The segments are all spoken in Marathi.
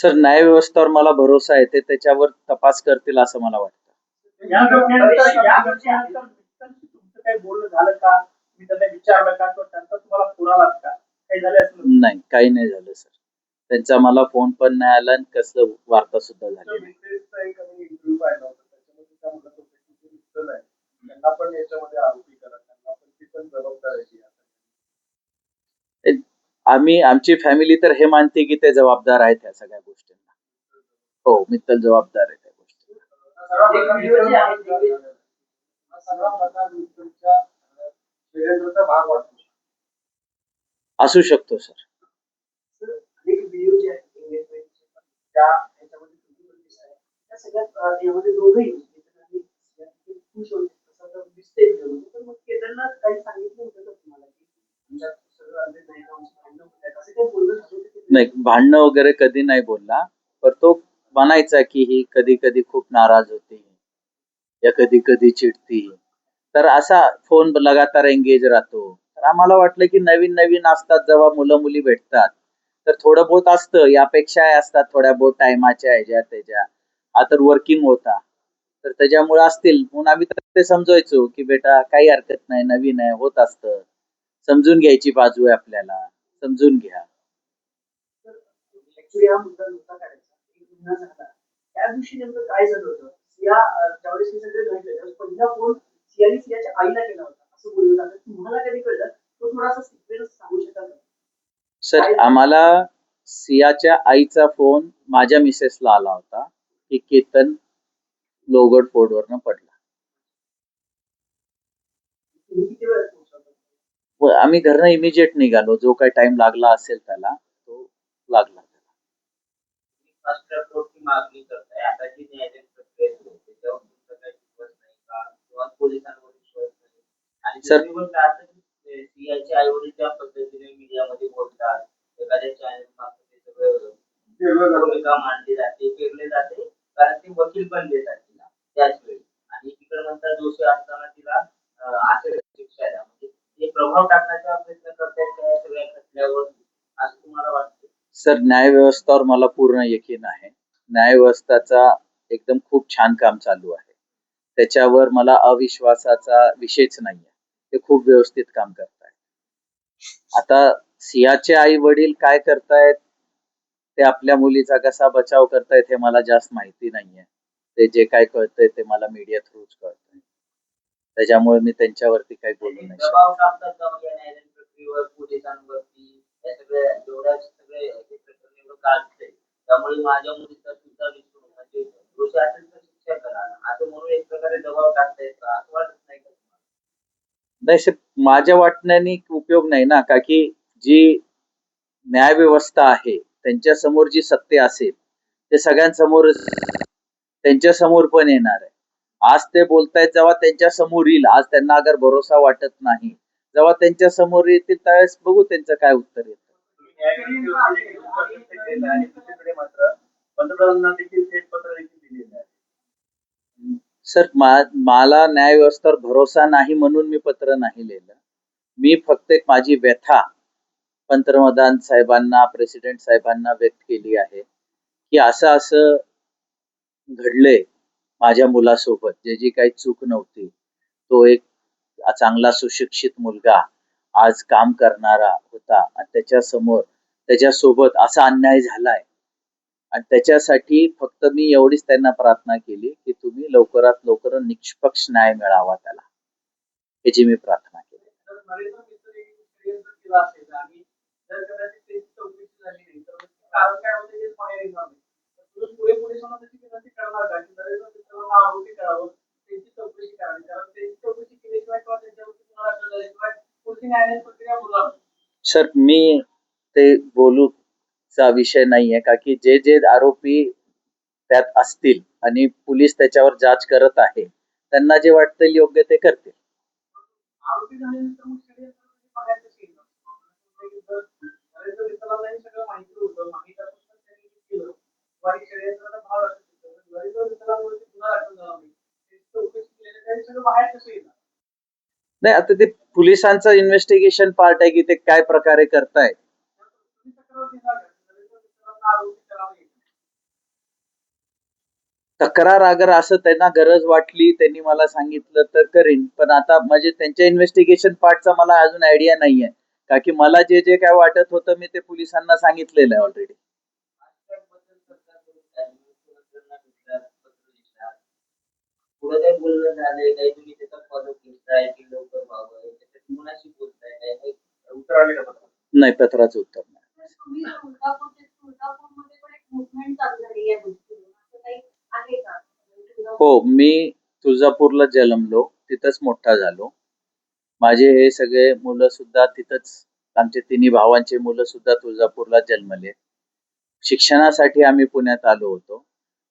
सर, न्याय व्यवस्थेवर मला भरोसा आहे. ते त्याच्यावर तपास करतील असं मला वाटतं. या घटनेनंतर तुमचं काही बोलणं झालं का? मी त्यांना विचारलं का? किंवा त्यांचा तुम्हाला फोन आला का? काही झालं असं? नाही, काही नाही झालं सर. त्यांचा मला फोन पण नाही आला आणि कसलं वार्ता सुद्धा झाली नाही. इंटरव्ह्यू पाहिला होता त्याच्यामध्ये त्या मुलाचं मित्तल आहे त्यांना पण याच्यामध्ये आरोपी करा त्यांना पण ती पण जबाबदारी आमची फॅमिली तर हे मानते की ते जबाबदार आहेत ह्या सगळ्या गोष्टींना. हो, मित्तल जबाबदार आहे त्या गोष्टींना. भाग वाटतो असू शकतो सर. अनेक व्हिडिओ जे आहेत त्या ह्याच्यामध्ये त्या सगळ्यात यामध्ये दोघंही खुश होते तसं दिसते पण मग केदारनाथ काही सांगितलं होतं का तुम्हाला की नाही, भांडणं वगैरे कधी नाही बोलला. पण तो म्हणायचा की ही कधी कधी खूप नाराज होती या कधी कधी चिडती. तर असा फोन लगातार एंगेज राहतो. तर आम्हाला वाटलं की नवीन नवीन असतात जेव्हा मुलं मुली भेटतात तर थोडं बहुत असतं. यापेक्षा असतात थोड्या बहुत टायमाच्या ह्याच्या त्याच्या. हा तर वर्किंग होता तर त्याच्यामुळे असतील. म्हणून आम्ही ते समजायचो की बेटा काही हरकत नाही, नवीन आहे, होत असतं. समजून घ्यायची बाजू आहे आपल्याला, समजून घ्या. हा मुद्दा नव्हता काढायचा गुन्हा झाला त्या दिवशी नेमकं काय झालं होतं सिया ज्यावेळेस हे सगळे घडले त्यावेळेस पहिला फोन सियाने सियाच्या आईला केला होता असं बोललं जातं. तुम्हाला कधी कळलं तो थोडासा सिक्वेन्स सांगू शकाल का? सर, आम्हाला सियाच्या आईचा फोन माझ्या मिसेसला आला होता की केतन लोगड फोर्डवरनं पडला. आम्ही घरनं इमिजिएट निघालो. जो काही टाइम लागला असेल त्याला तो लागला. मागणी करताय आता जी न्यायालयीन प्रक्रिया सुरू आहे त्याच्यावर तुमचा काही विश्वास नाही का किंवा पोलिसांवर विश्वास नाही आणि सर, सियाचे आई वडील ज्या पद्धतीने मीडियामध्ये बोलतात एखाद्या चॅनल मार्फत सगळं भूमिका मांडली जाते केले जाते कारण ते वकील पण देतात तिला त्याच वेळी आणि तिकडे म्हणतात दोषी असताना तिला असे शिक्षा द्या म्हणजे ते प्रभाव टाकण्याचा प्रयत्न करतायत त्या सगळ्या खटल्यावर असं तुम्हाला वाटतं? सर, न्याय व्यवस्थेवर मला पूर्ण यकीन आहे. न्याय व्यवस्थेचा एकदम खूप छान काम चालू आहे. त्याच्यावर मला अविश्वासाचा विषयच नाहीये. ते खूप व्यवस्थित काम करतायत. आता सियाचे आई वडील काय करतायत, ते आपल्या मुलीचा कसा बचाव करतायत हे मला जास्त माहिती नाहीये. ते जे काय कळतंय ते मला मीडिया थ्रूच कळतंय. त्याच्यामुळे मी त्यांच्यावरती काही बोलू नाही शकत. दबाव टाकतात का म्हणजे न्यायालयीन प्रक्रियेवर पोलिसांवरती या सगळ्या जेवढ्या सगळे प्रकरण काढते त्यामुळे माझ्या मुलीचा सुद्धा म्हणजे दोषी असेल तर शिक्षा करा असं म्हणून एक प्रकारे दबाव टाकतायत का असं वाटत नाही का तुम्हाला? नाही सर, माझ्या वाटण्याने उपयोग नाही ना, का की जी न्याय व्यवस्था आहे त्यांच्या समोर जी सत्य असेल ते सगळ्यांसमोर त्यांच्या समोर पण येणार आहे. आज ते बोलतायत जेव्हा त्यांच्या समोर येईल. आज त्यांना अगर भरोसा वाटत नाही, जेव्हा त्यांच्या समोर येतील त्यावेळेस बघू त्यांचं काय उत्तर येतं. मात्र पंतप्रधानांना देखील थेट पत्र देखील दिलेलं आहे. सर, मला न्याय व्यवस्थेवर भरोसा नाही म्हणून मी पत्र नाही लिहिलं. मी फक्त एक माझी व्यथा पंतप्रधान साहेबांना, प्रेसिडेंट साहेबांना व्यक्त केली आहे की असं असं घडलंय माझ्या मुलासोबत. जी काही चूक नव्हती. तो एक चांगला सुशिक्षित मुलगा आज काम करणारा होता आणि त्याच्यासोबत असा अन्याय झालाय आणि त्याच्यासाठी फक्त मी एवढीच त्यांना प्रार्थना केली की तुम्ही लवकरात लवकर निष्पक्ष न्याय मिळावा त्याला, याची मी प्रार्थना केली. सर, मी ते बोलूचा विषय नाहीये का की जे आरोपी त्यात असतील आणि पोलीस त्याच्यावर जांच करत आहे त्यांना जे वाटतं योग्य ते करतील. आरोपी झाल्यानंतर मग षडयंत्र बघायचं असेल नरेंद्र विठ्ठलांनाही सगळं माहिती होतं माहिती असून त्यांनी केलं वाईट षडयंत्राचा भाग असतो नरेंद्र विठ्ठलांवरती गुन्हा दाखल झाला नाही चौकशी केलेलं त्यांनी सगळं बाहेर कसं येणार? नाही, आता ते पोलिसांचं इन्व्हेस्टिगेशन पार्ट आहे की ते काय प्रकारे करतायत. तक्रार अगर असं त्यांना गरज वाटली, त्यांनी मला सांगितलं तर करीन. पण आता म्हणजे त्यांच्या इन्व्हेस्टिगेशन पार्टचा मला अजून आयडिया नाहीये. का की मला जे जे काय वाटत होतं मी ते पोलिसांना सांगितलेलं आहे ऑलरेडी. बद्दल सरकारकडून काय मुख्यमंत्र्यांना भेटलात, पत्र लिहिलात, पुढे काही बोलणं झालंय, काही तुम्ही त्याचा फॉलो घेताय की लवकर व्हावं, त्याच्यात कोणाशी बोलताय, काय काही उत्तर आले का पत्रात? नाही, पत्राचं उत्तर नाही. तुम्ही तुळजापूरमध्ये पण एक मुवमेंट चालू झाली या गोष्टीवर असं काही आहे का? हो, मी तुळजापूरला जन्मलो, तिथंच मोठा झालो. माझे हे सगळे मुलं सुद्धा तिथंच, आमचे तिन्ही भावांचे मुलं सुद्धा तुळजापूरला जन्मले. शिक्षणासाठी आम्ही पुण्यात आलो होतो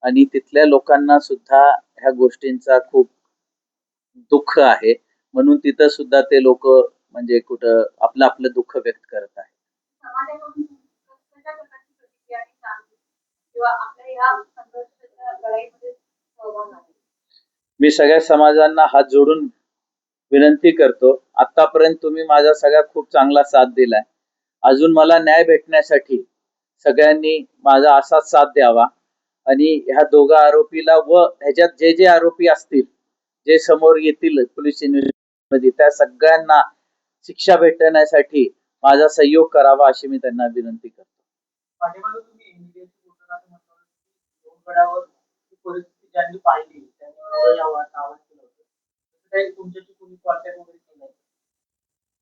आणि तिथल्या लोकांना सुद्धा ह्या गोष्टींचा खूप दुःख आहे. म्हणून तिथं सुद्धा ते लोक म्हणजे कुठं आपलं आपलं दुःख व्यक्त करत आहेत. समाजाकडून कशा प्रकारची प्रतिक्रिया आणि सांगते किंवा आपल्या या संघर्षाच्या लढाईमध्ये सहभाग आहे? मी सगळ्या समाजांना हात जोडून विनंती करतो, आतापर्यंत तुम्ही माझा सगळ्यात खूप चांगला साथ दिलाय. अजून मला न्याय भेटण्यासाठी सगळ्यांनी माझा असाच साथ द्यावा आणि ह्या दोघा आरोपीला व ह्याच्यात जे जे आरोपी असतील, जे समोर येतील पोलीस मध्ये, त्या सगळ्यांना शिक्षा भेटण्यासाठी माझा सहयोग करावा अशी मी त्यांना विनंती करतो. पाठीमागे तुम्ही इंडियाची घोषणा म्हटलं की दोन गडावर ही परिस्थिती ज्यांनी पाहिली त्यांनी पुढे यावं असं आवाहन केलं होतं. तसं काही तुमच्याशी कोणी कॉन्टॅक्ट वगैरे केलाय?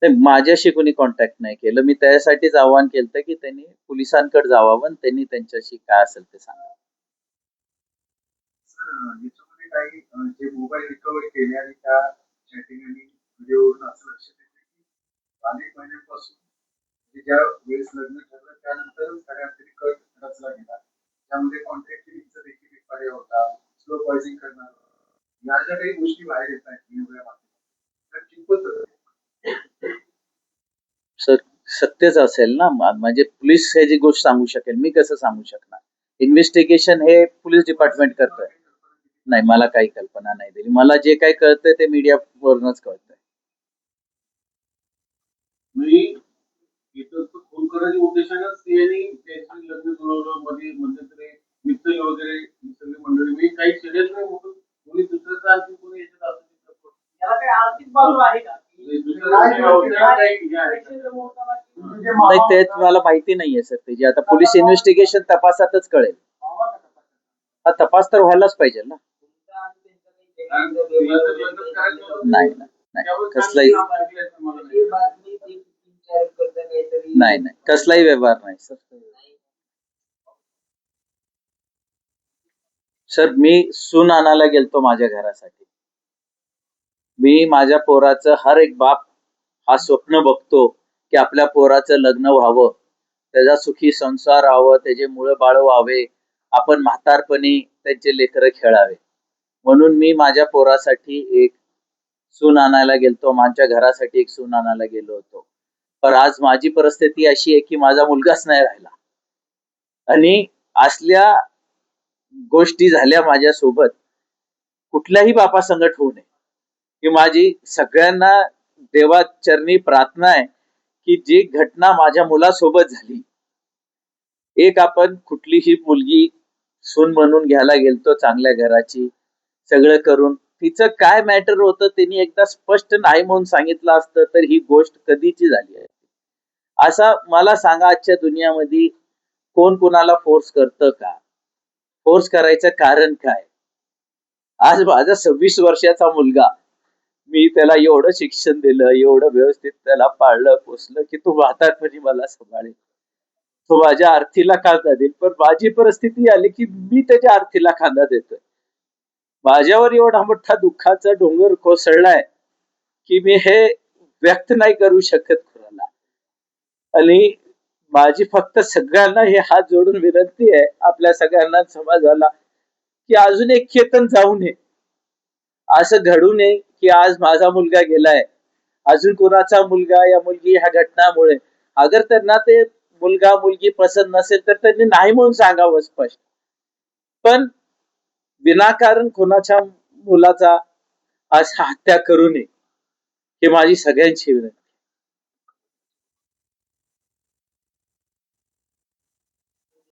ते माझ्याशी कोणी कॉन्टॅक्ट नाही केलं. मी त्यासाठीच आवाहन केलं की त्यांनी पोलिसांकडे जावं आणि त्यांनी त्यांच्याशी काय असेल ते सांगावं. याच्यामध्ये काही जे मोबाईल रिकव्हरी केले आणि त्या चॅटिंग आणि व्हिडिओवरून असं लक्षात येतं की अनेक महिन्यांपासून ज्या वेळेस लग्न ठरलं त्यानंतर सगळ्यांतरी कट रचला गेला. त्यामध्ये कॉन्ट्रॅक्ट किलिंगचा देखील एक पर्याय होता, स्लो पॉइझनिंग करणार, या ज्या काही गोष्टी बाहेर येत आहेत वेगवेगळ्या माध्यमातून तर कितपत सर, सत्यच असेल ना, म्हणजे पोलीस हे जी गोष्ट सांगू शकेल, मी कसं सांगू शकणार? इन्व्हेस्टिगेशन हे पोलीस डिपार्टमेंट करतोय. नाही, मला काही कल्पना नाही दिली. मला जे काही कळतंय ते मीडियावरूनच कळतंय. मी इथं खून करण्याच्या उद्देशानं स्त्रियांनी त्याची लग्न जुळवलं मध्ये मध्यंतरी मित्र वगैरे ही सगळी मंडळी मी काही शर्यत नाही म्हणून कोणी दुसऱ्याचा आणखी कोणी याच्यात असं याला काही आर्थिक बाजू आहे का? नाही, तेच मला माहिती नाहीये सर. त्याची आता पोलीस इन्व्हेस्टिगेशन तपासातच कळेल. हा तपास तर व्हायलाच पाहिजे ना. तुमचा आणि त्यांचा काही नाही नाही नाही, कसलाही ही बातमी जी विचार करता काहीतरी नाही नाही, कसलाही व्यवहार नाही सर. सर, मी सून आणायला गेलतो माझ्या घरासाठी. मी माझ्या पोराचं, हर एक बाप हा स्वप्न बघतो की आपल्या पोराचं लग्न व्हावं, त्याचा सुखी संसार व्हावं, त्याचे मुलं बाळ व्हावे, आपण म्हातारपणी त्यांचे लेकरं खेळावे. म्हणून मी माझ्या पोरासाठी एक सून आणायला गेलतो, माझ्या घरासाठी एक सून आणायला गेलो होतो. पण आज माझी परिस्थिती अशी आहे की माझा मुलगाच नाही राहिला आणि असल्या गोष्टी झाल्या माझ्यासोबत. कुठल्याही बापा संगत होऊ नये ही माझी सगळ्यांना देवाचरणी प्रार्थना आहे की जी घटना माझ्या मुलासोबत झाली, एक आपण कुठलीही मुलगी सून म्हणून घ्यायला गेलतो चांगल्या घराची, सगळं करून तिचं काय मॅटर होतं त्यांनी एकदा स्पष्ट नाही म्हणून सांगितलं असतं तर ही गोष्ट कधीची झाली आहे. असा मला सांगा, आजच्या दुनियामध्ये कोण कोणाला फोर्स करतं का? फोर्स करायचं कारण काय? आज माझा 26 वर्षाचा मुलगा, मी त्याला एवढं शिक्षण दिलं, एवढं व्यवस्थित त्याला पाळलं पोसलं की तो म्हातारपणी मला सांभाळेल, तो माझ्या आरतीला खांदा देईल. पण माझी परिस्थिती आली की मी त्याच्या आरतीला खांदा देतोय. माझ्यावर एवढा मोठा दुःखाचा डोंगर कोसळलाय की मी हे व्यक्त नाही करू शकत कोणाला. आणि माझी फक्त सगळ्यांना हे हात जोडून विनंती आहे, आपल्या सगळ्यांना समाजाला, की अजून एक चेतन जाऊ नये, असं घडू नये की आज माझा मुलगा गेलाय, अजून कोणाचा मुलगा या मुलगी ह्या घटनामुळे, अगर त्यांना ते मुलगा मुलगी पसंत नसेल तर त्यांनी नाही म्हणून सांगावं स्पष्ट. पण विनाकारण कोणाच्या मुलाचा असं हत्या करू नये ही माझी सगळ्यांची विनंती.